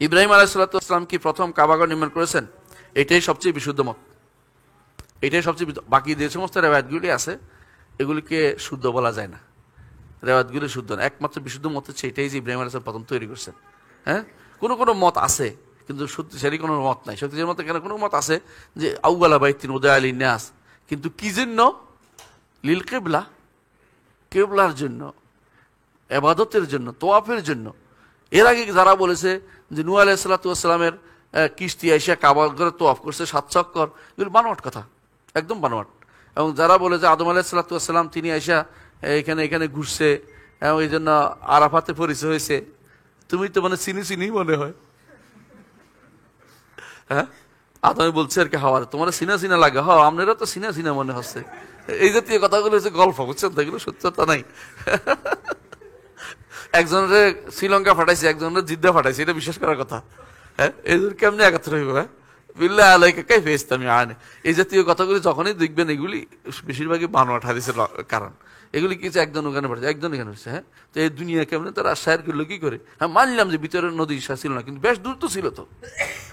ইব্রাহিম আলাইহিস সালাম কি প্রথম কাবাঘর নির্মাণ করেছেন? এটাই সবচেয়ে বিশুদ্ধ মত, এটাই সবচেয়ে বাকি যে সমস্ত রেওয়ায়াতগুলি আছে এগুলিকে শুদ্ধ বলা যায় না, রেওয়ায়াতগুলি শুদ্ধ না। একমাত্র বিশুদ্ধ মত হচ্ছে এটাই যে ইব্রাহিম আলাইহিস সালাম প্রথম তৈরি করছেন। হ্যাঁ, কোনো কোনো মত আছে কিন্তু সত্যি কোনো মত নাই। সত্যির মতো কেন কোনো মত আছে যে আউয়ালা বাইতিন উদিআ লিন-নাস, কিন্তু কি জন্য? লিল কিবলা, কিবলার জন্য, ইবাদতের জন্য, তোয়াফের জন্য। এর আগে যারা বলেছে যে নূহ আলাইহিস সালামের কিস্তি আইসা কাবা ঘরে তোয়াফ করছে 7 চক্কর, এগুলো বানোয়াট কথা, একদম বানোয়াট। এবং যারা বলে যে আদম আলাইহিস সালাম তিনি আইসা এখানে এখানে ঘুরছে এবং এই জন্য আরাফাতে পরিচয় হয়েছে, তুমি তো মানে চিনি মনে হয়। হ্যাঁ, আদমে বলছে আর কি হাওয়ার তোমার চিনা লাগে, হ আপনারা তো চিনা মনে হচ্ছে। এই জাতীয় কথাগুলো হচ্ছে গল্প, বুঝছেন তো, এগুলো সত্যতা নাই। একজনের শ্রীলঙ্কা ফাটাইছে, একজনের জিদ্দা ফাটাইছে, এটা বিশ্বাস করার কথা? হ্যাঁ, এদের কেমনি একাত্র হইব? হ্যাঁ, বিল্লাহ আলাইকা কাইফা ইসতামি আনে, এই জাতীয় কথাগুলি যখনই দেখবেন এগুলি বেশিরভাগই বানোয়াট হাদিসের কারণ। এগুলি কিছু একজন ওখানে পাঠাচ্ছে, একজন এখানে হচ্ছে। হ্যাঁ, তো এই দুনিয়া কেমন তারা শায়ের করলো কি করে? হ্যাঁ, মানলাম যে ভিতরে নদী ছিল না, কিন্তু বেশ দূর তো ছিল তো।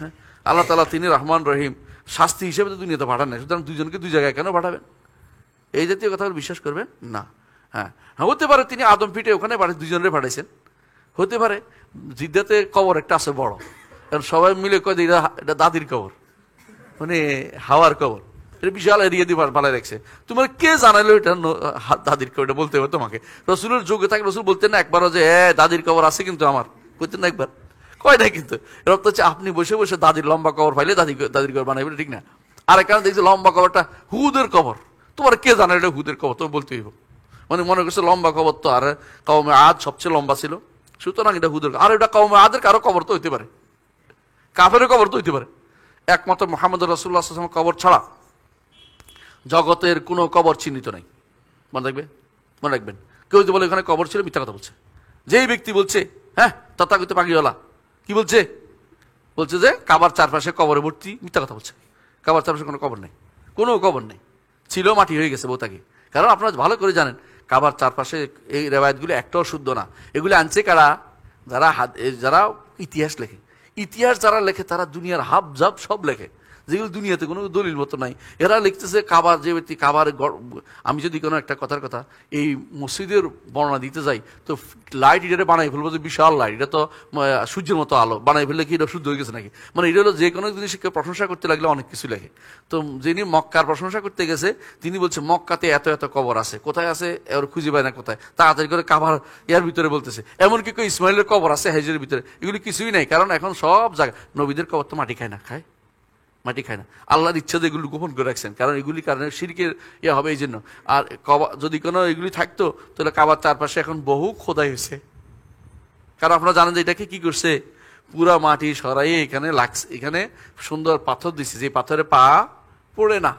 হ্যাঁ, আল্লাহ তাআলা তিনি রহমান রহিম, শাস্তি হিসেবে তো দুনিয়াতে পাঠান না, সুতরাং দুইজনকে দুই জায়গায় কেন পাঠাবেন? এই জাতীয় কথাগুলো বিশ্বাস করবেন না। হ্যাঁ, হতে পারে তিনি আদম পিঠে ওখানে দুইজনে পাঠাইছেন, হতে পারে জিদ্দাতে কবর একটা আছে বড়, কারণ সবাই মিলে কয় এটা দাদির কবর, মানে হাওয়ার কবর, এটা বিশাল এরিয়া দিয়ে পালাই রাখছে। তোমার কে জানাইলো এটা দাদির কবর? এটা বলতে হবে তোমাকে। রসুলের যুগে থাকে রসুল বলতেন না একবারও যে দাদির কবর আছে কিন্তু আমার, বলতেন না একবার? কয় না কিন্তু। এর অর্থ হচ্ছে আপনি বসে বসে দাদির লম্বা কবর পাইলে দাদির কবর বানাইবে, ঠিক না? আর এখানে দেখছি লম্বা কবরটা হুদের কবর, তোমার কে জানে এটা হুদের কবর? তোমার বলতে হইব, মানে মনে করছে লম্বা কবর তো আর কওমে আদ সবচেয়ে লম্বা ছিল, সুতরাং এটা হুদের। আর এটা কওমে আদের কারো কবর তো হইতে পারে, কাফেরের কবর তো হইতে পারে। একমাত্র মুহাম্মদ রাসূলুল্লাহ সাল্লাল্লাহু আলাইহি ওয়াসাল্লাম কবর ছাড়া জগতের কোনো কবর চিহ্নিত নাই। মনে রাখবেন, কেউ যদি বলে এখানে কবর ছিল, মিথ্যা কথা বলছে। যেই ব্যক্তি বলছে হ্যাঁ তথাকথিত পাগড়িওয়ালা কি বলছে যে কাবার চারপাশে কবরে ভর্তি, মিথ্যা কথা বলছে। কাবার চারপাশে কোনো কবর নেই, কোনো কবর নেই, ছিল মাটি হয়ে গেছে বহু আগে। কারণ আপনারা ভালো করে জানেন কাবার চারপাশে এই রেওয়ায়াতগুলো একটাও শুদ্ধ না। এগুলি আনছে কারা? যারা ইতিহাস লেখে। ইতিহাস যারা লেখে তারা দুনিয়ার হাব জাব সব লেখে, যেগুলো দুনিয়াতে কোনো দলিল মতো নাই। এরা লিখতেছে কাবার, যে ব্যক্তি কাবার, আমি যদি কোনো একটা কথার কথা এই মসজিদের বর্ণনা দিতে যাই তো লাইট এটা বানাই ফেলবো, যে বিশাল লাইট, এটা তো সূর্যের মতো আলো, বানাই ফেললে কি এটা শুদ্ধ হয়ে গেছে নাকি? মানে এটা হলো যে কোনো জিনিসকে প্রশংসা করতে লাগলে অনেক কিছু লেখে। তো যিনি মক্কার প্রশংসা করতে গেছে তিনি বলছে মক্কাতে এত এত কবর আছে, কোথায় আছে এর খুঁজে পায় না কোথায়, তাড়াতাড়ি করে কাবার এর ভিতরে বলতেছে। এমনকি কেউ ইসমাইলের কবর আছে হেজের ভিতরে, এগুলি কিছুই নাই। কারণ এখন সব জায়গায় নবীদের কবর তো মাটি খায় না, মাটি খায় না। আল্লাহর ইচ্ছা যে এগুলি গোপন করে রাখছেন, কারণ এগুলি কারণে শিরকের হবে এই জন্য। আর যদি কোনো এগুলি থাকতো তাহলে কাবার চারপাশে এখন বহু খোদাই হয়েছে। কারণ আপনারা জানেন যে এটাকে কি করছে, পুরা মাটি সরাইয়ে এখানে লাগছে, এখানে সুন্দর পাথর দিচ্ছে, যে পাথরে পা পড়ে না,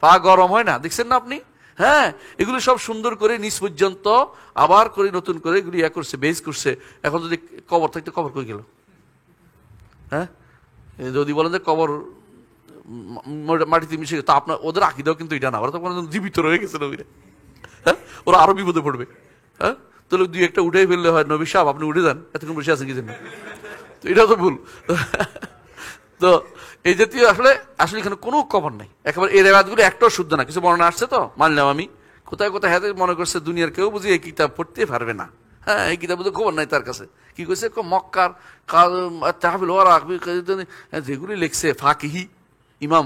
পা গরম হয় না, দেখছেন না আপনি? হ্যাঁ, এগুলি সব সুন্দর করে নিচ পর্যন্ত আবার করে নতুন করে এগুলি করছে, বেজ করছে। এখন যদি কবর থাকতে, কবর কই গেল? হ্যাঁ, যদি বলেন যে কবর মাটিতে মিশে গেছে, তা আপনার ওদের আকিদাও কিন্তু এটা না, ওরা তো জীবিত রয়ে গেছে নবীরা। হ্যাঁ, ওরা আরো বিপদে পড়বে। হ্যাঁ, তাহলে দুই একটা উঠে ফেললে হয়, নবী সাহেব আপনি উঠে যান, এতক্ষণ বসে আছেন কি জন্য? তো এটা তো ভুল। তো এই জাতীয় আসলে এখানে কোনো কবর নাই একেবারে। এই রেওয়ায়াতগুলো একটাও শুদ্ধ না। কিছু বর্ণনা আসছে তো মানলাম আমি, কোথায় কোথায় হ্যাঁ মনে করছে দুনিয়ার কেউ বুঝি এই কিতাব পড়তে পারবে না। হ্যাঁ, এই কিতাব বুঝে খবর নাই তার কাছে। কি করছে মক্কার তাহবিল ওরা যেগুলি লিখছে ফাকিহি ইমাম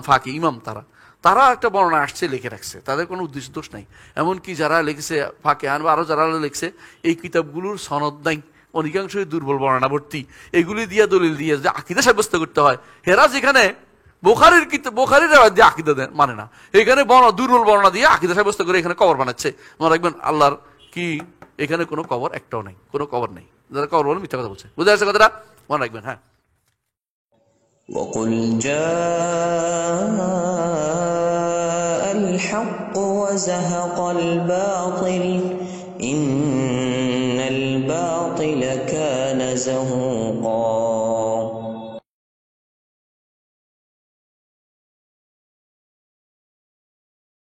তারা একটা বর্ণনা আসছে লিখে রাখছে, তাদের কোনো উদ্দেশ্য দোষ নাই। এমনকি যারা লিখেছে ফাঁকে আনবা, আরো যারা লিখছে এই কিতাবগুলোর সনদ নাই, অধিকাংশই দুর্বল বর্ণনা ভর্তি। এগুলি দিয়ে দলিল দিয়ে যে আকিদা সাব্যস্ত করতে হয়, হেরা যেখানে বোখারির দিয়ে আকিদা মানে না, এখানে দুর্বল বর্ণনা দিয়ে আকিদা সাব্যস্ত করে এখানে কবর বানাচ্ছে। মনে রাখবেন আল্লাহর কি এখানে কোনো কবর একটাও নাই, কোনো কবর নেই। যারা কবর বলে মিথ্যা কথা বলছে, বুঝে আসছে কথাটা? মনে রাখবেন। হ্যাঁ, وقل جاء الحق وزهق الباطل إن الباطل كان زهوقا